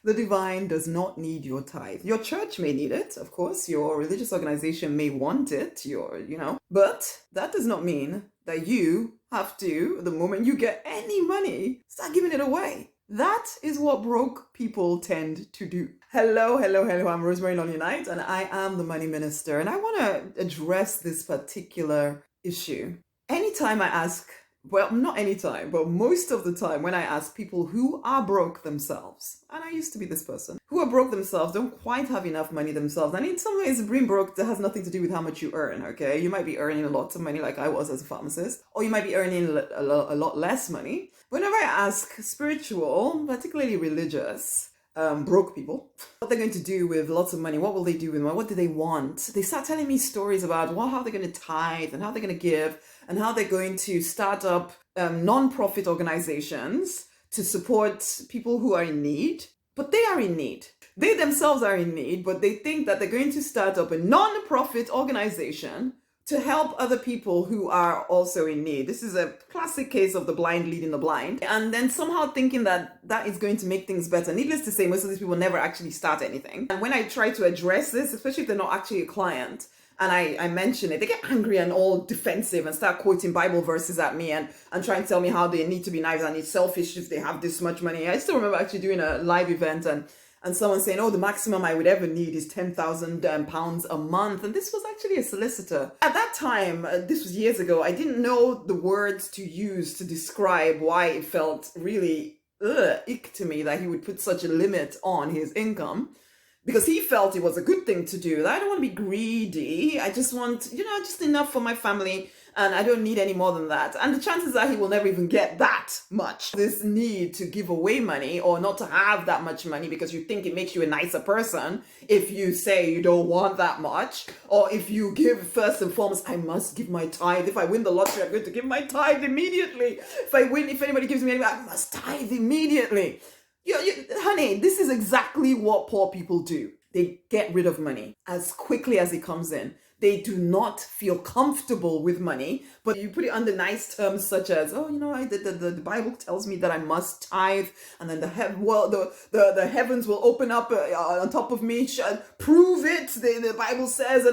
The divine does not need your tithe. Your church may need it, of course. Your religious organization may want it, but that does not mean that you have to, the moment you get any money, start giving it away. That is what broke people tend to do. Hello. I'm Rosemary Lonnie Knight, and I am the money minister. And I want to address this particular issue. Anytime I ask, well, not anytime, but most of the time when I ask people who are broke themselves, and I used to be this person, who are broke themselves, don't quite have enough money themselves. And in some ways, being broke, that has nothing to do with how much you earn, okay? You might be earning lots of money like I was as a pharmacist, or you might be earning a lot less money. Whenever I ask spiritual, particularly religious, broke people, what they're going to do with lots of money, what will they do with money, what do they want? They start telling me stories about how they're going to tithe and how they're going to give and how they're going to start up non-profit organizations to support people who are in need. But they are in need. They themselves are in need, but they think that they're going to start up a non-profit organization to help other people who are also in need. This is a classic case of the blind leading the blind. And then somehow thinking that that is going to make things better. Needless to say, most of these people never actually start anything. And when I try to address this, especially if they're not actually a client, and I mention it, they get angry and all defensive and start quoting Bible verses at me and trying to tell me how they need to be nice and it's selfish if they have this much money. I still remember actually doing a live event and someone saying, oh, the maximum I would ever need is £10,000 a month. And this was actually a solicitor. At that time, this was years ago, I didn't know the words to use to describe why it felt really ick to me that he would put such a limit on his income. Because he felt it was a good thing to do. I don't want to be greedy. I just want, just enough for my family. And I don't need any more than that. And the chances are he will never even get that much. This need to give away money or not to have that much money because you think it makes you a nicer person if you say you don't want that much. Or if you give first and foremost, I must give my tithe. If I win the lottery, I'm going to give my tithe immediately. If anybody gives me anything, I must tithe immediately. Honey, this is exactly what poor people do. They get rid of money as quickly as it comes in. They do not feel comfortable with money, but you put it under nice terms such as, the Bible tells me that I must tithe, and then the heavens will open up on top of me. Prove it, the Bible says.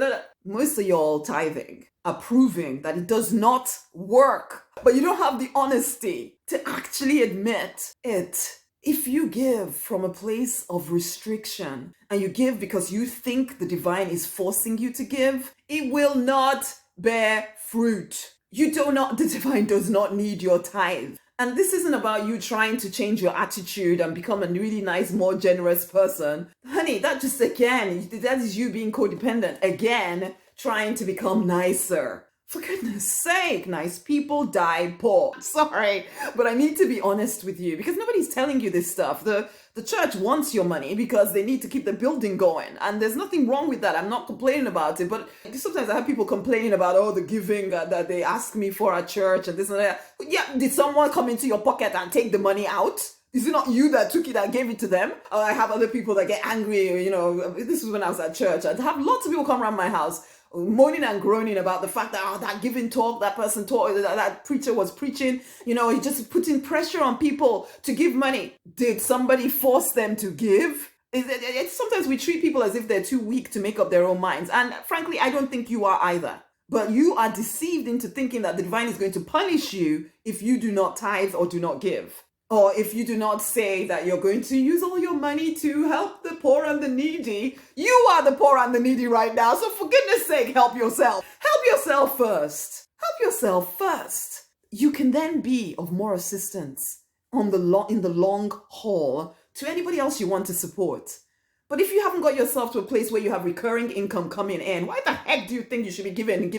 Most of y'all tithing are proving that it does not work, but you don't have the honesty to actually admit it. If you give from a place of restriction and you give because you think the divine is forcing you to give, it will not bear fruit. The divine does not need your tithe. And this isn't about you trying to change your attitude and become a really nice, more generous person. Honey, that is you being codependent. Again, trying to become nicer. For goodness sake, nice people die poor. Sorry, but I need to be honest with you because nobody's telling you this stuff. The church wants your money because they need to keep the building going. And there's nothing wrong with that. I'm not complaining about it. But sometimes I have people complaining about, the giving that they ask me for at church and this and that. Yeah, did someone come into your pocket and take the money out? Is it not you that took it and gave it to them? I have other people that get angry, this was when I was at church. I'd have lots of people come around my house moaning and groaning about the fact that that giving talk, that person taught, that preacher was preaching, he just putting pressure on people to give money. Did somebody force them to give? Sometimes we treat people as if they're too weak to make up their own minds. And frankly, I don't think you are either. But you are deceived into thinking that the divine is going to punish you if you do not tithe or do not give. Or if you do not say that you're going to use all your money to help the poor and the needy. You are the poor and the needy right now. So for goodness sake, help yourself. Help yourself first. Help yourself first. You can then be of more assistance in the long haul to anybody else you want to support. But if you haven't got yourself to a place where you have recurring income coming in, why the heck do you think you should be giving?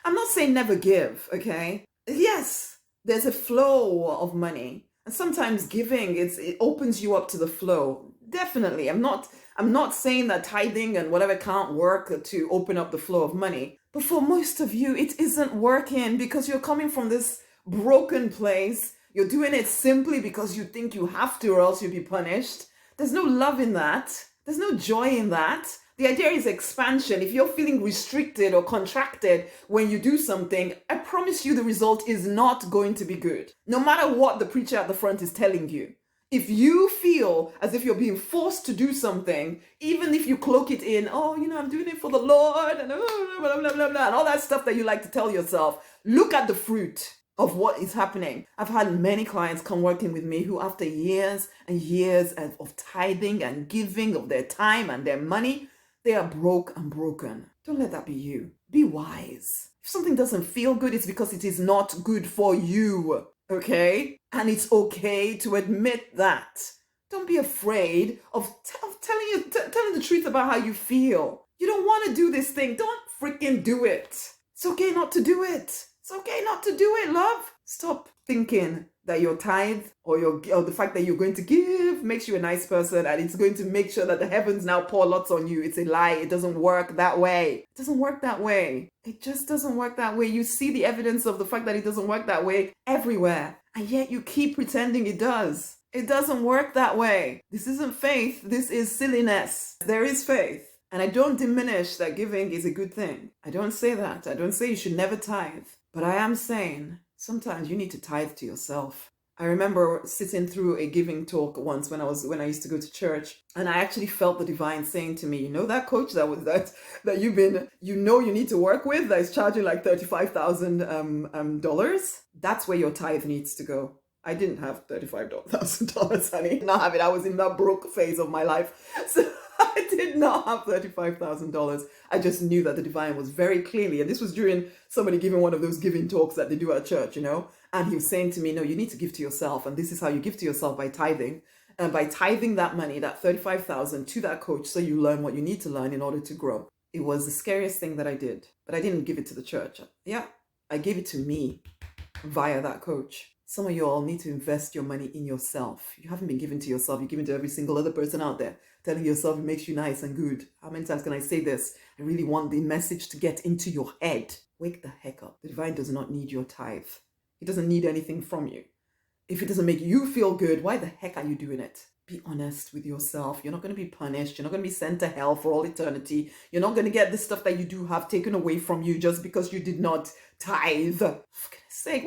I'm not saying never give, okay? Yes, there's a flow of money. And sometimes giving, it opens you up to the flow. Definitely. I'm not saying that tithing and whatever can't work to open up the flow of money. But for most of you, it isn't working because you're coming from this broken place. You're doing it simply because you think you have to or else you'll be punished. There's no love in that. There's no joy in that. The idea is expansion. If you're feeling restricted or contracted when you do something, I promise you the result is not going to be good. No matter what the preacher at the front is telling you. If you feel as if you're being forced to do something, even if you cloak it in, oh, I'm doing it for the Lord, and blah, blah, blah, blah, and all that stuff that you like to tell yourself, look at the fruit of what is happening. I've had many clients come working with me who, after years and years of tithing and giving of their time and their money, they are broke and broken. Don't let that be you. Be wise. If something doesn't feel good, it's because it is not good for you. Okay? And it's okay to admit that. Don't be afraid of telling the truth about how you feel. You don't want to do this thing. Don't freaking do it. It's okay not to do it. It's okay not to do it, love. Stop thinking that your tithe or the fact that you're going to give makes you a nice person and it's going to make sure that the heavens now pour lots on you. It's a lie. It doesn't work that way. It doesn't work that way. It just doesn't work that way. You see the evidence of the fact that it doesn't work that way everywhere, and yet you keep pretending it does. It doesn't work that way. This isn't faith. This is silliness. There is faith. And I don't diminish that giving is a good thing. I don't say that. I don't say you should never tithe. But I am saying sometimes you need to tithe to yourself. I remember sitting through a giving talk once when I used to go to church, and I actually felt the divine saying to me, that coach that you've been, you need to work with, that is charging like $35,000 That's where your tithe needs to go. I didn't have $35,000, honey. I did not have it. I was in that broke phase of my life. So I did not have $35,000. I just knew that the divine was very clearly, and this was during somebody giving one of those giving talks that they do at church, and he was saying to me, no, you need to give to yourself. And this is how you give to yourself, by tithing. And by tithing that money, that $35,000 to that coach, so you learn what you need to learn in order to grow. It was the scariest thing that I did, but I didn't give it to the church. Yeah, I gave it to me via that coach. Some of you all need to invest your money in yourself. You haven't been giving to yourself. You're giving to every single other person out there, telling yourself it makes you nice and good. How many times can I say this? I really want the message to get into your head. Wake the heck up. The divine does not need your tithe. He doesn't need anything from you. If it doesn't make you feel good, why the heck are you doing it? Be honest with yourself. You're not going to be punished. You're not going to be sent to hell for all eternity. You're not going to get the stuff that you do have taken away from you just because you did not tithe. For goodness sake,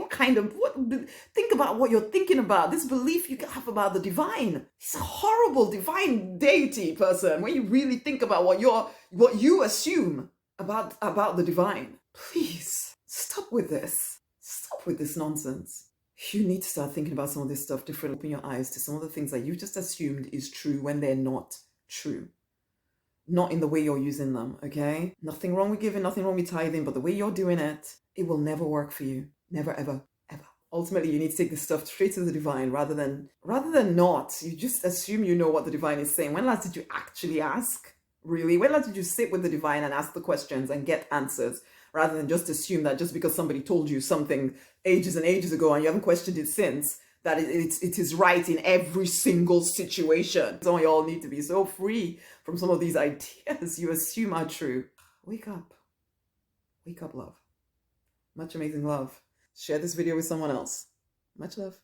think about what you're thinking about. This belief you have about the divine. He's a horrible divine deity person. When you really think about what you assume about the divine. Please, stop with this. Stop with this nonsense. You need to start thinking about some of this stuff differently. Open your eyes to some of the things that you just assumed is true when they're not true. Not in the way you're using them, okay? Nothing wrong with giving, nothing wrong with tithing, but the way you're doing it, it will never work for you. Never, ever, ever. Ultimately, you need to take this stuff straight to the divine rather than not. You just assume you know what the divine is saying. When last did you actually ask? Really? When last did you sit with the divine and ask the questions and get answers? Rather than just assume that just because somebody told you something ages and ages ago and you haven't questioned it since, that it is right in every single situation. Some of y'all need to be so free from some of these ideas you assume are true. Wake up. Wake up, love. Much amazing love. Share this video with someone else. Much love.